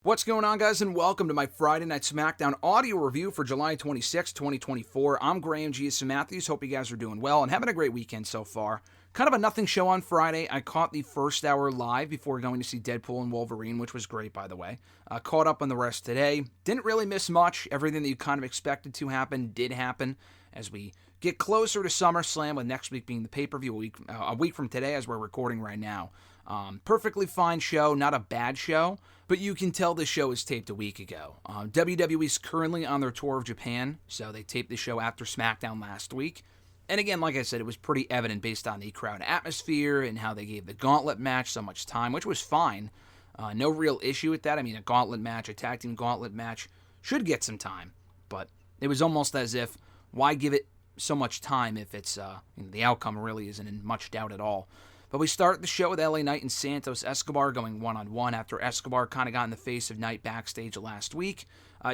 What's going on, guys, and welcome to my Friday Night SmackDown audio review for July 26, 2024. I'm Graham G. Matthews. Hope you guys are doing well and having a great weekend so far. Kind of a nothing show on Friday. I caught the first hour live before going to see Deadpool and Wolverine, which was great, by the way. Caught up on the rest today. Didn't really miss much. Everything that you kind of expected to happen did happen as we get closer to SummerSlam, with next week being the pay-per-view a week from today as we're recording right now. Perfectly fine show, not a bad show, but you can tell this show was taped a week ago. WWE's currently on their tour of Japan, so they taped the show after SmackDown last week. And again, like I said, it was pretty evident based on the crowd atmosphere and how they gave the Gauntlet match so much time, which was fine. No real issue with that. I mean, a Gauntlet match, a tag team Gauntlet match, should get some time. But it was almost as if, why give it so much time if it's the outcome really isn't in much doubt at all. But we start the show with LA Knight and Santos Escobar going one-on-one after Escobar kind of got in the face of Knight backstage last week.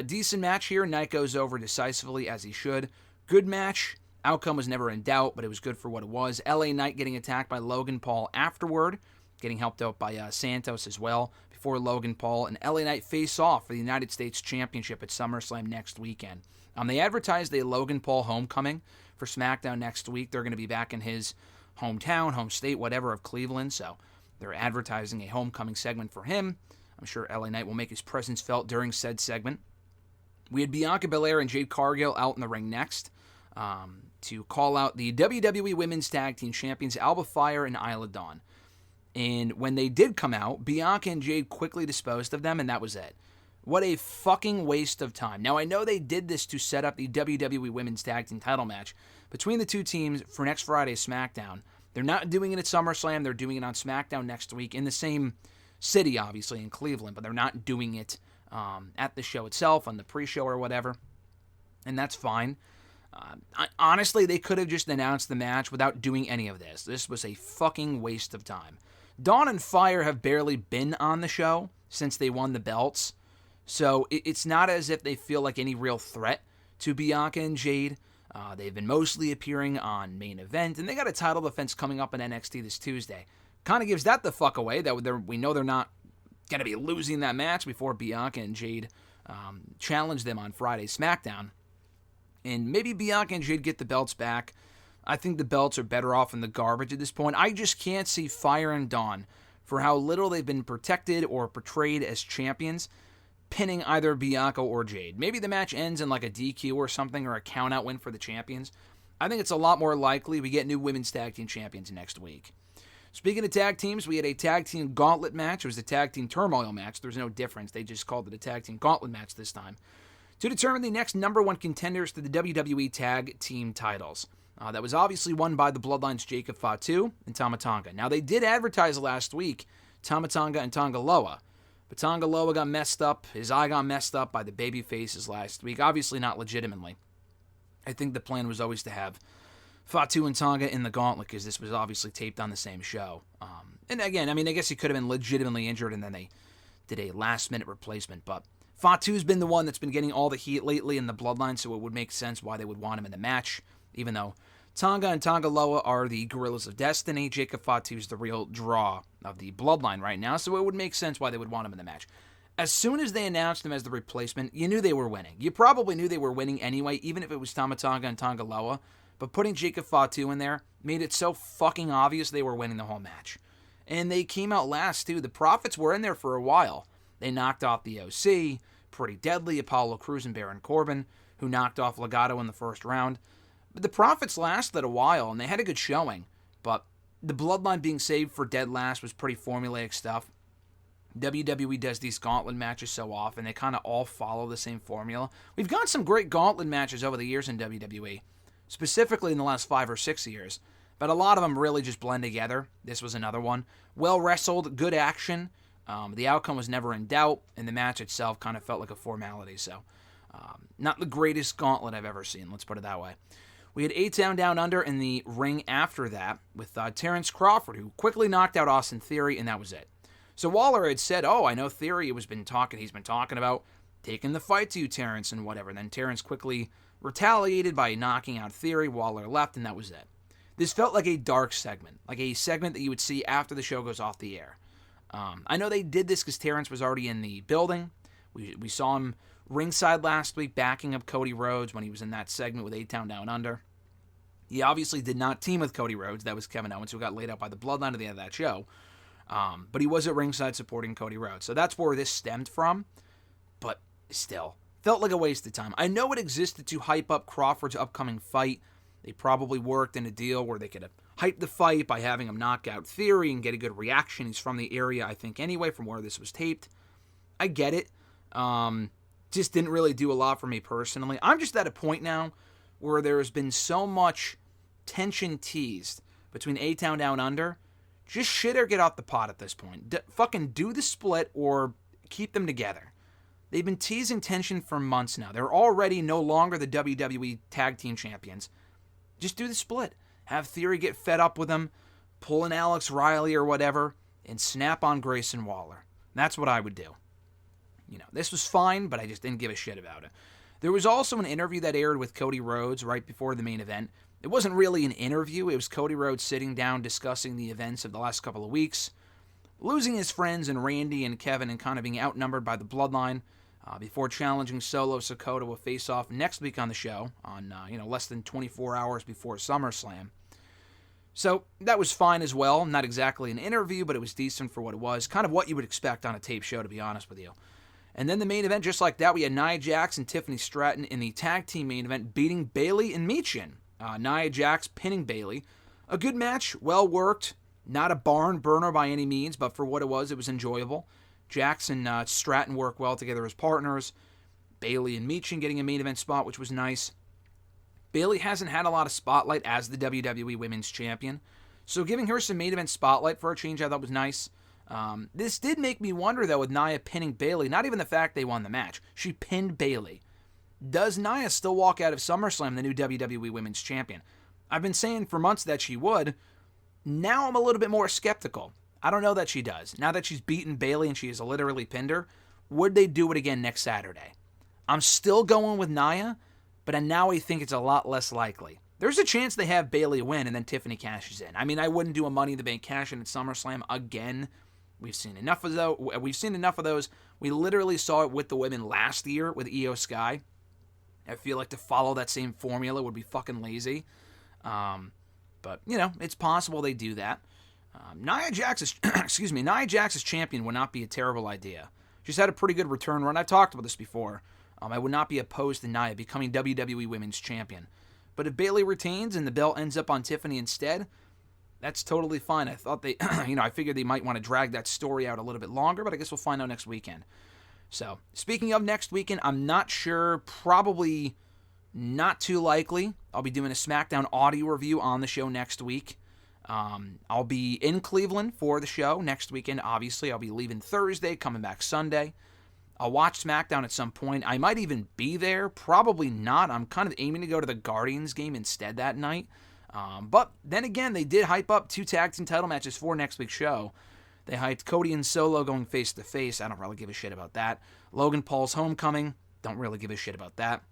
Decent match here. Knight goes over decisively, as he should. Good match. Outcome was never in doubt, but it was good for what it was. LA Knight getting attacked by Logan Paul afterward, getting helped out by Santos as well, before Logan Paul and LA Knight face off for the United States Championship at SummerSlam next weekend. They advertised a Logan Paul homecoming for SmackDown next week. They're going to be back in his hometown, home state, whatever, of Cleveland, so they're advertising a homecoming segment for him. I'm sure LA Knight will make his presence felt during said segment. We had Bianca, Belair, and Jade Cargill out in the ring next to call out the WWE Women's Tag Team Champions, Alba, Fyre, and Isla Dawn. And when they did come out, Bianca and Jade quickly disposed of them, and that was it. What a fucking waste of time. Now, I know they did this to set up the WWE Women's Tag Team title match between the two teams for next Friday's SmackDown. They're not doing it at SummerSlam. They're doing it on SmackDown next week in the same city, obviously, in Cleveland, but they're not doing it at the show itself, on the pre-show or whatever, and that's fine. Honestly, they could have just announced the match without doing any of this. This was a fucking waste of time. Dawn and Fyre have barely been on the show since they won the belts, so it's not as if they feel like any real threat to Bianca and Jade. They've been mostly appearing on Main Event, and they got a title defense coming up in NXT this Tuesday. Kind of gives that the fuck away, that we know they're not going to be losing that match before Bianca and Jade challenge them on Friday's SmackDown. And maybe Bianca and Jade get the belts back. I think the belts are better off in the garbage at this point. I just can't see Fyre and Dawn, for how little they've been protected or portrayed as champions, pinning either Bianca or Jade. Maybe the match ends in like a DQ or something, or a count-out win for the champions. I think it's a lot more likely we get new women's tag team champions next week. Speaking of tag teams, we had a tag team gauntlet match. It was a tag team turmoil match. There's no difference. They just called it a tag team gauntlet match this time, to determine the next number one contenders to the WWE Tag Team titles. That was obviously won by the Bloodline's Jacob Fatu and Tama Tonga. Now, they did advertise last week Tama Tonga and Tonga Loa, but Tonga Loa got messed up. His eye got messed up by the baby faces last week. Obviously not legitimately. I think the plan was always to have Fatu and Tonga in the gauntlet, because this was obviously taped on the same show. And again, I mean, I guess he could have been legitimately injured, and then they did a last-minute replacement. But Fatu's been the one that's been getting all the heat lately in the Bloodline, so it would make sense why they would want him in the match, even though Tonga and Tonga Loa are the Gorillas of Destiny. Jacob Fatu's the real draw of the Bloodline right now, so it would make sense why they would want him in the match. As soon as they announced him as the replacement, you knew they were winning. You probably knew they were winning anyway, even if it was Tama Tonga and Tonga Loa, but putting Jacob Fatu in there made it so fucking obvious they were winning the whole match. And they came out last, too. The Profits were in there for a while. They knocked off the OC, Pretty Deadly, Apollo Crews, and Baron Corbin, who knocked off Legado in the first round. But the Profits lasted a while, and they had a good showing. But the Bloodline being saved for dead last was pretty formulaic stuff. WWE does these gauntlet matches so often. They kind of all follow the same formula. We've got some great gauntlet matches over the years in WWE, specifically in the last 5 or 6 years. But a lot of them really just blend together. This was another one. Well wrestled, good action. The outcome was never in doubt, and the match itself kind of felt like a formality. So, not the greatest gauntlet I've ever seen, let's put it that way. We had A-Town Down Under in the ring after that with Terence Crawford, who quickly knocked out Austin Theory, and that was it. So Waller had said, I know Theory he's been talking about taking the fight to you, Terence, and whatever. And then Terence quickly retaliated by knocking out Theory. Waller left, and that was it. This felt like a dark segment, like a segment that you would see after the show goes off the air. I know they did this because Terence was already in the building, We saw him ringside last week backing up Cody Rhodes when he was in that segment with A-Town Down Under. He obviously did not team with Cody Rhodes. That was Kevin Owens, who got laid out by the Bloodline at the end of that show. But he was at ringside supporting Cody Rhodes. So that's where this stemmed from. But still, felt like a waste of time. I know it existed to hype up Crawford's upcoming fight. They probably worked in a deal where they could hype the fight by having him knock out Theory and get a good reaction. He's from the area, I think, anyway, from where this was taped. I get it. Just didn't really do a lot for me personally. I'm just at a point now where there has been so much tension teased between A-Town Down Under. Just shit or get off the pot at this point. Fucking do the split or keep them together. They've been teasing tension for months now. They're already no longer the WWE Tag Team Champions. Just do the split. Have Theory get fed up with them, pull in Alex Riley or whatever, and snap on Grayson Waller. That's what I would do. This was fine, but I just didn't give a shit about it. There was also an interview that aired with Cody Rhodes right before the main event. It wasn't really an interview. It was Cody Rhodes sitting down discussing the events of the last couple of weeks, losing his friends and Randy and Kevin and kind of being outnumbered by the Bloodline before challenging Solo Sikoa to a face-off next week on the show on less than 24 hours before SummerSlam. So that was fine as well. Not exactly an interview, but it was decent for what it was. Kind of what you would expect on a tape show, to be honest with you. And then the main event, just like that, we had Nia Jax and Tiffany Stratton in the tag team main event beating Bayley and Michin. Nia Jax pinning Bayley. A good match, well worked. Not a barn burner by any means, but for what it was enjoyable. Jax and Stratton work well together as partners. Bayley and Michin getting a main event spot, which was nice. Bayley hasn't had a lot of spotlight as the WWE Women's Champion, so giving her some main event spotlight for a change I thought was nice. This did make me wonder, though, with Nia pinning Bayley, not even the fact they won the match. She pinned Bayley. Does Nia still walk out of SummerSlam the new WWE Women's Champion? I've been saying for months that she would. Now I'm a little bit more skeptical. I don't know that she does. Now that she's beaten Bayley and she has literally pinned her, would they do it again next Saturday? I'm still going with Nia, but now I think it's a lot less likely. There's a chance they have Bayley win and then Tiffany cashes in. I mean, I wouldn't do a Money in the Bank cash in at SummerSlam again. We've seen enough of those. We literally saw it with the women last year with Io Sky. I feel like to follow that same formula would be fucking lazy. But, it's possible they do that. Nia Jax's champion would not be a terrible idea. She's had a pretty good return run. I've talked about this before. I would not be opposed to Nia becoming WWE Women's Champion. But if Bayley retains and the belt ends up on Tiffany instead, that's totally fine. I thought I figured they might want to drag that story out a little bit longer, but I guess we'll find out next weekend. So, speaking of next weekend, I'm not sure, probably not too likely. I'll be doing a SmackDown audio review on the show next week. I'll be in Cleveland for the show next weekend, obviously. I'll be leaving Thursday, coming back Sunday. I'll watch SmackDown at some point. I might even be there. Probably not. I'm kind of aiming to go to the Guardians game instead that night. But then again, they did hype up 2 tag team title matches for next week's show. They hyped Cody and Solo going face-to-face. I don't really give a shit about that. Logan Paul's homecoming. Don't really give a shit about that.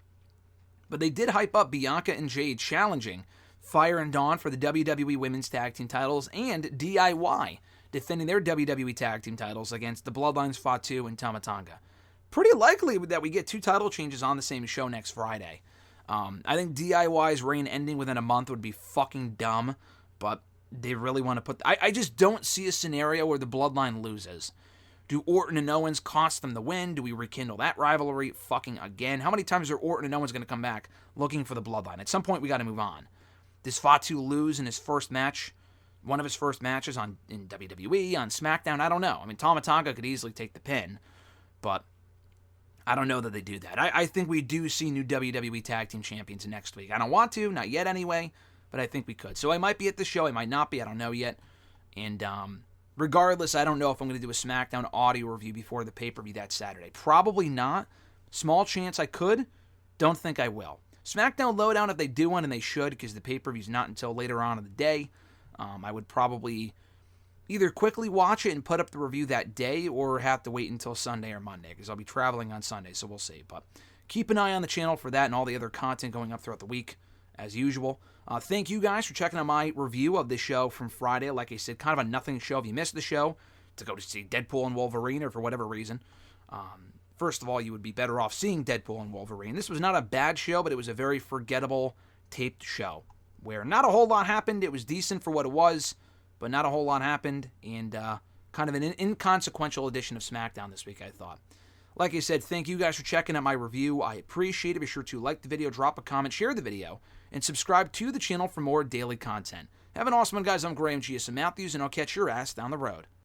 But they did hype up Bianca and Jade challenging Fyre and Dawn for the WWE Women's Tag Team titles, and DIY defending their WWE Tag Team titles against the Bloodlines Fatu and Tama Tonga. Pretty likely that we get 2 title changes on the same show next Friday. I think DIY's reign ending within a month would be fucking dumb, but they really want to put... I just don't see a scenario where the Bloodline loses. Do Orton and Owens cost them the win? Do we rekindle that rivalry fucking again? How many times are Orton and Owens going to come back looking for the Bloodline? At some point, we got to move on. Does Fatu lose in his first match, one of his first matches in WWE, on SmackDown? I don't know. I mean, Tama Tonga could easily take the pin, but I don't know that they do that. I think we do see new WWE Tag Team Champions next week. I don't want to, not yet anyway, but I think we could. So I might be at the show, I might not be, I don't know yet. And regardless, I don't know if I'm going to do a SmackDown audio review before the pay-per-view that Saturday. Probably not. Small chance I could. Don't think I will. SmackDown Lowdown, if they do one, and they should, because the pay-per-view's not until later on in the day, I would probably either quickly watch it and put up the review that day, or have to wait until Sunday or Monday, because I'll be traveling on Sunday, so we'll see. But keep an eye on the channel for that and all the other content going up throughout the week, as usual. Thank you guys for checking out my review of the show from Friday. Like I said, kind of a nothing show if you missed the show, to go to see Deadpool and Wolverine, or for whatever reason. first of all, you would be better off seeing Deadpool and Wolverine. This was not a bad show, but it was a very forgettable taped show where not a whole lot happened. It was decent for what it was, but not a whole lot happened, and kind of an inconsequential edition of SmackDown this week, I thought. Like I said, thank you guys for checking out my review. I appreciate it. Be sure to like the video, drop a comment, share the video, and subscribe to the channel for more daily content. Have an awesome one, guys. I'm Graham G.S. Matthews, and I'll catch your ass down the road.